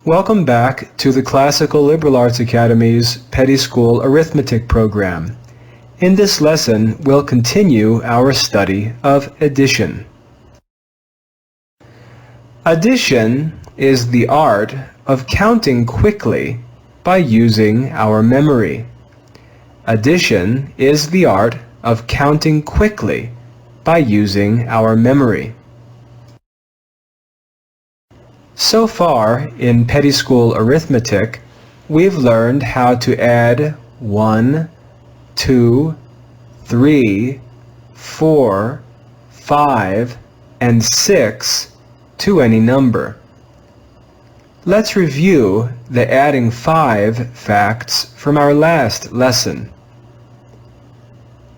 Welcome back to the Classical Liberal Arts Academy's Petty School Arithmetic program. In this lesson, we'll continue our study of addition. Addition is the art of counting quickly by using our memory. Addition is the art of counting quickly by using our memory. So far in Petty School Arithmetic, we've learned how to add 1, 2, 3, 4, 5, and 6 to any number. Let's review the adding 5 facts from our last lesson.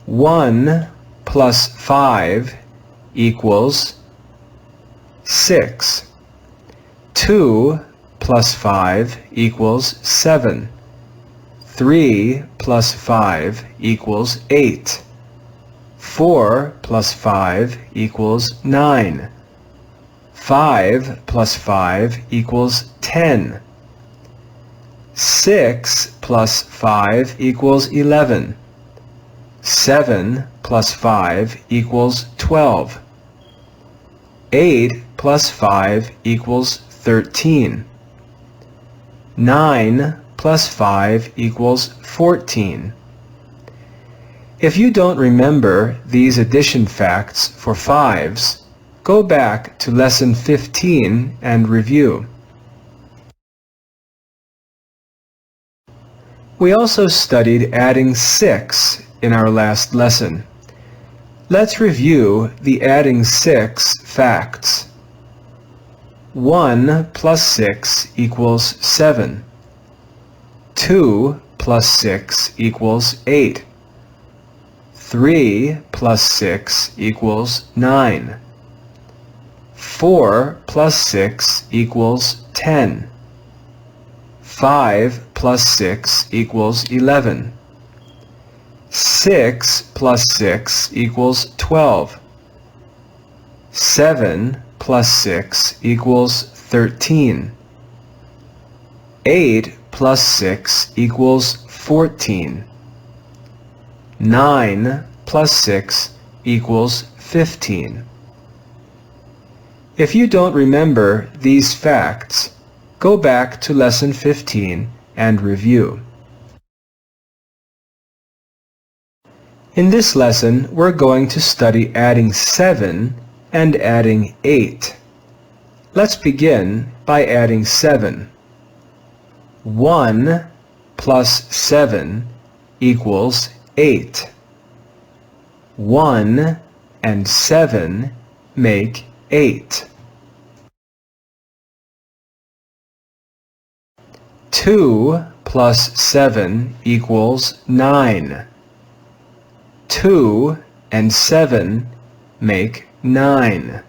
1 plus 5 equals 6. 2 plus 5 equals 7. 3 plus 5 equals 8. 4 plus 5 equals 9. 5 plus 5 equals 10. 6 plus 5 equals 11. 7 plus 5 equals 12. 8 plus 5 equals 13. 9 plus 5 equals 14. If you don't remember these addition facts for fives, go back to lesson 15 and review. We also studied adding 6 in our last lesson. Let's review the adding 6 facts. 1 plus 6 equals 7. 2 plus 6 equals 8. 3 plus 6 equals 9. 4 plus 6 equals 10. 5 plus 6 equals 11. 6 plus 6 equals 12. 7 plus 6 equals 13. 8 plus 6 equals 14. 9 plus 6 equals 15. If you don't remember these facts, go back to lesson 15 and review. In this lesson, we're going to study adding 7 and adding 8. Let's begin by adding 7. 1 plus 7 equals 8. 1 and 7 make 8. 2 plus 7 equals 9. 2 and 7 make 9.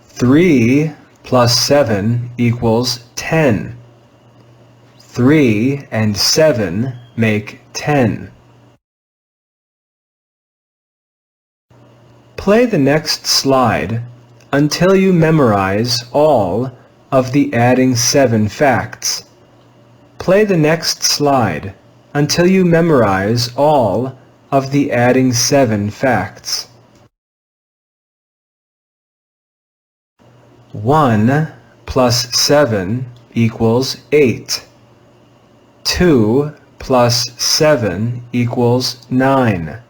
3 plus 7 equals 10. 3 and 7 make 10. Play the next slide until you memorize all of the adding 7 facts. Play the next slide until you memorize all of the adding 7 facts. 1 plus 7 equals 8. 2 plus 7 equals 9.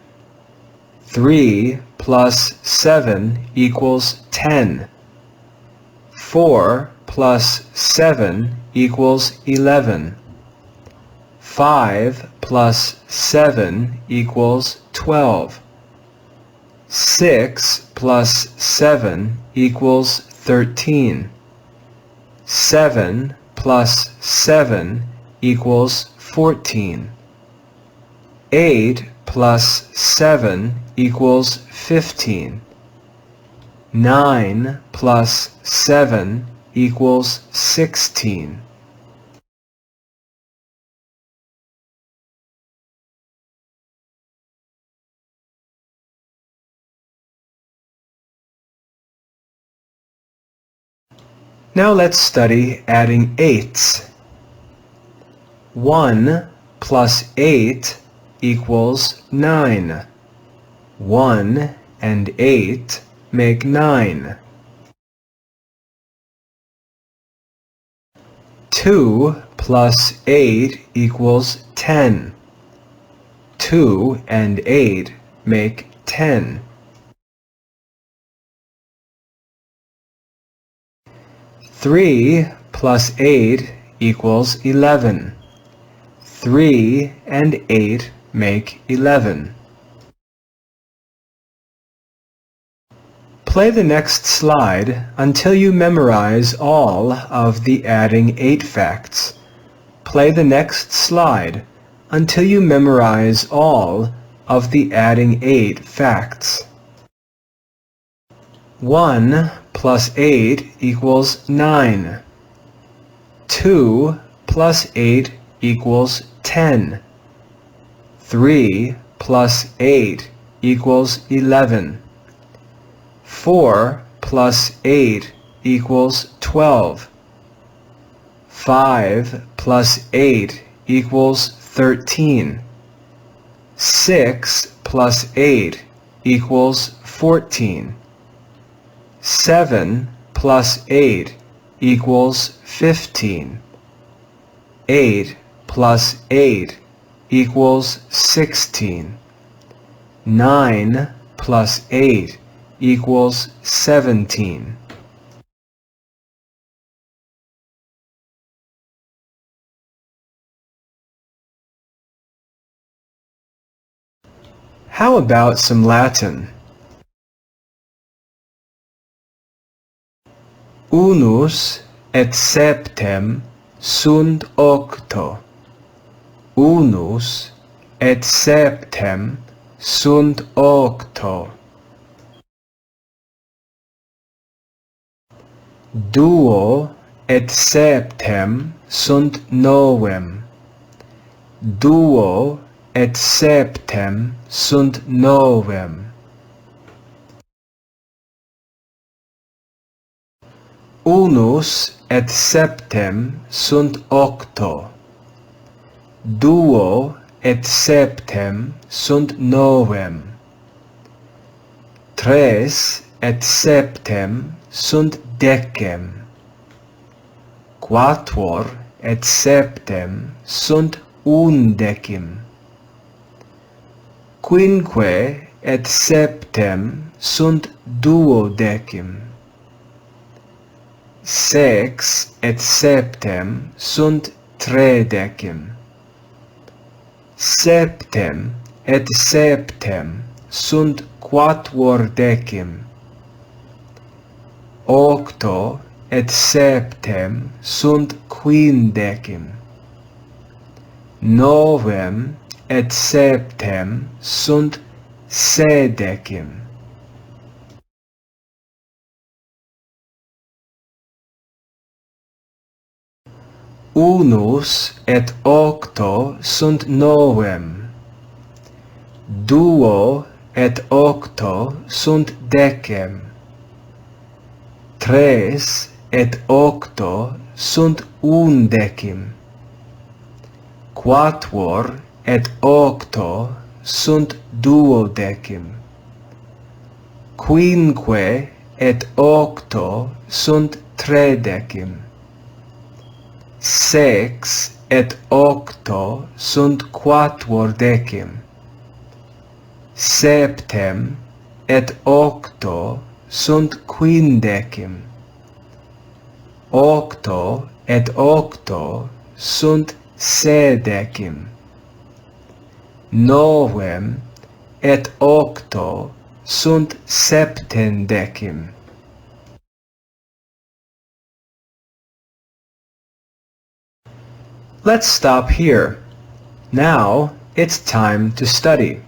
3 plus 7 equals 10. 4 plus 7 equals 11. 5 plus 7 equals 12. 6 plus 7 equals 13. 7 plus 7 equals 14. 8 plus 7 equals 15. 9 plus 7 equals 16. Now let's study adding eights. 1 plus 8 equals 9. 1 and 8 make 9. 2 plus 8 equals 10. 2 and 8 make 10. 3 plus 8 equals 11. 3 and 8 make 11. Play the next slide until you memorize all of the adding 8 facts. Play the next slide until you memorize all of the adding 8 facts. 1 plus 8 equals 9. 2 plus 8 equals 10. 3 plus 8 equals 11. 4 plus 8 equals 12. 5 plus 8 equals 13. 6 plus 8 equals 14. 7 plus 8 equals 15. 8 plus 8 equals 16. 9 plus 8 equals 17. How about some Latin? Unus et septem sunt octo. Unus et septem sunt octo. Duo et septem sunt novem. Duo et septem sunt novem. Unus et septem sunt octo. Duo et septem sunt novem. Tres et septem sunt decem. Quatuor et septem sunt undecim. Quinque et septem sunt duodecim. Sex et septem sunt tredecim. Septem et septem sunt quatuordecim. Octo et septem sunt quindecim. Novem et septem sunt sedecim. Unus et octo sunt novem. Duo et octo sunt decem. Tres et octo sunt undecim. Quatuor et octo sunt duodecim. Quinque et octo sunt tredecim. Sex et octo sunt quatuordecim. Septem et octo sunt quindecim. Octo et octo sunt sedecim. Novem et octo sunt septendecim. Let's stop here. Now it's time to study.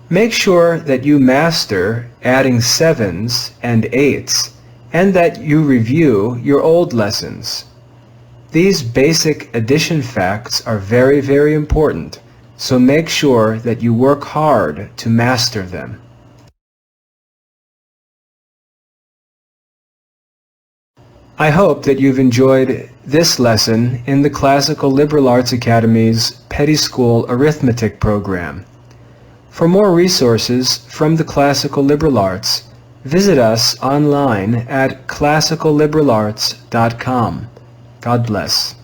Make sure that you master adding 7s and 8s and that you review your old lessons. These basic addition facts are very, very important, so make sure that you work hard to master them. I hope that you've enjoyed this lesson in the Classical Liberal Arts Academy's Petty School Arithmetic program. For more resources from the Classical Liberal Arts, visit us online at classicalliberalarts.com. God bless.